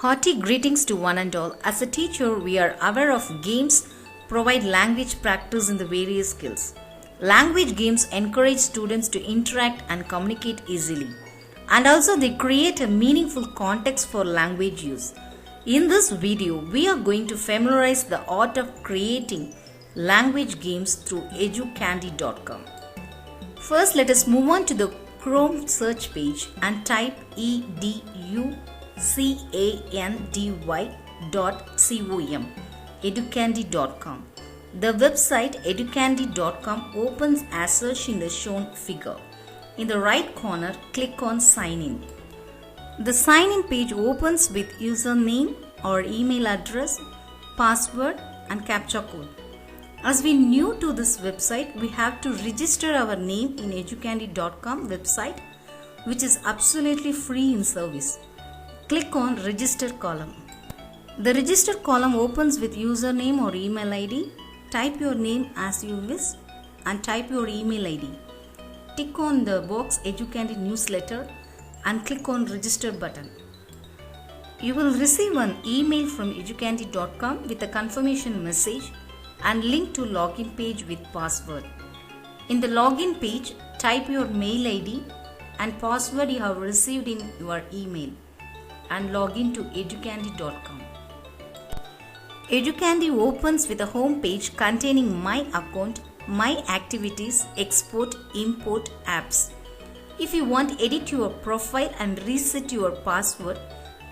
Hearty greetings to one and all. As a teacher, we are aware of games provide language practice in the various skills. Language games encourage students to interact and communicate easily. And also they create a meaningful context for language use. In this video, we are going to familiarize the art of creating language games through educandy.com. First, let us move on to the Chrome search page and type educandy.com, educandy.com. The website educandy.com opens as such in the shown figure. In the right corner, click on Sign In. The Sign In page opens with username or email address, password and CAPTCHA code. As we new to this website, we have to register our name in educandy.com website, which is absolutely free in service. Click on Register column. The Register column opens with username or email ID. Type your name as you wish and type your email ID. Tick on the box Educandy newsletter and click on Register button. You will receive an email from educandy.com with a confirmation message and link to login page with password. In the login page, type your mail ID and password you have received in your email and log in to educandy.com. Educandy opens with a home page containing My Account, My Activities, Export, Import, Apps. If you want to edit your profile and reset your password,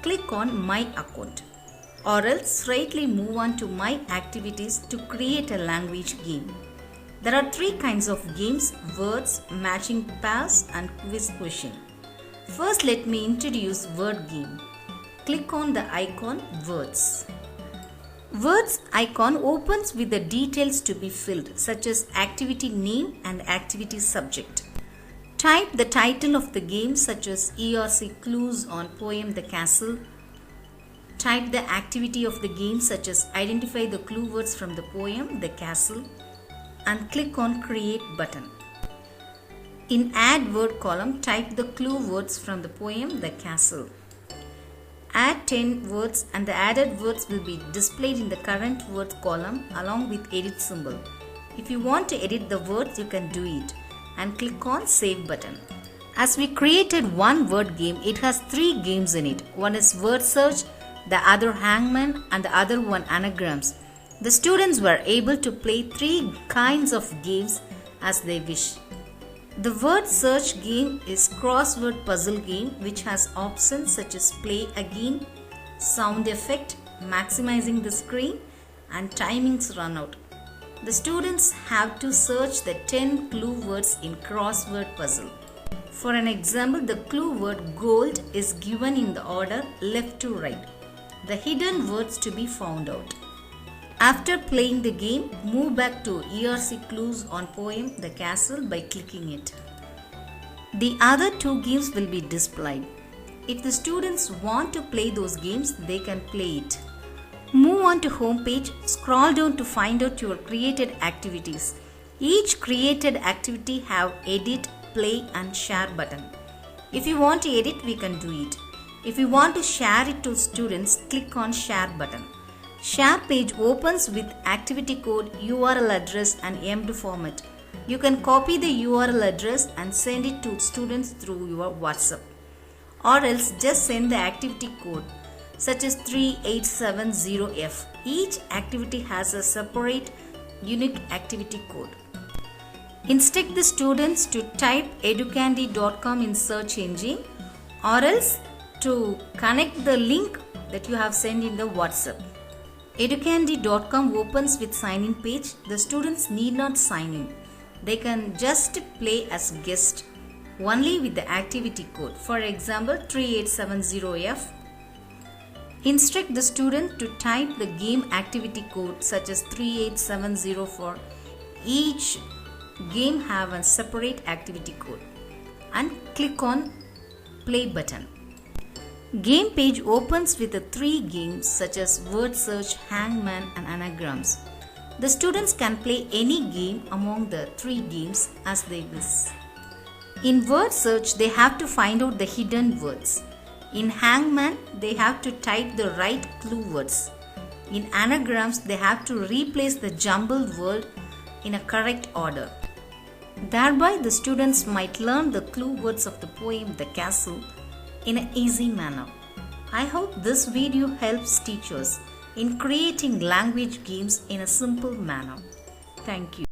click on My Account. Or else straightly move on to My Activities to create a language game. There are three kinds of games: words, matching pairs and quiz question. First, let me introduce word game. Click on the icon Words. Words icon opens with the details to be filled, such as activity name and activity subject. Type the title of the game, such as ERC clues on poem The Castle. Type the activity of the game, such as identify the clue words from the poem The Castle, and click on Create button. In Add Word column, type the clue words from the poem The Castle. Add 10 words and the added words will be displayed in the current words column along with edit symbol. If you want to edit the words, you can do it and click on Save button. As we created one word game, it has three games in it. One is word search, the other hangman and the other one anagrams. The students were able to play three kinds of games as they wish. The word search game is crossword puzzle game which has options such as play again, sound effect, maximizing the screen and timings run out. The students have to search the 10 clue words in crossword puzzle. For an example, the clue word gold is given in the order left to right. The hidden words to be found out. After playing the game, move back to ERC clues on poem The Castle by clicking it. The other two games will be displayed. If the students want to play those games, they can play it. Move on to home page, scroll down to find out your created activities. Each created activity have edit, play and share button. If you want to edit, we can do it. If you want to share it to students, click on Share button. Share page opens with activity code, URL address and emd format. You can copy the URL address and send it to students through your WhatsApp. Or else just send the activity code such as 3870F. Each activity has a separate unique activity code. Instruct the students to type educandy.com in search engine or else to connect the link that you have sent in the WhatsApp. Educandy.com opens with sign in page. The students need not sign in. They can just play as guest only with the activity code. For example, 3870F. Instruct the student to type the game activity code such as 3870 for each game have a separate activity code and click on Play button. Game page opens with the three games such as word search, hangman and anagrams. The students can play any game among the three games as they wish. In word search, they have to find out the hidden words. In Hangman, they have to type the right clue words. In anagrams, they have to replace the jumbled word in a correct order. Thereby, the students might learn the clue words of the poem The Castle in an easy manner. I hope this video helps teachers in creating language games in a simple manner. Thank you.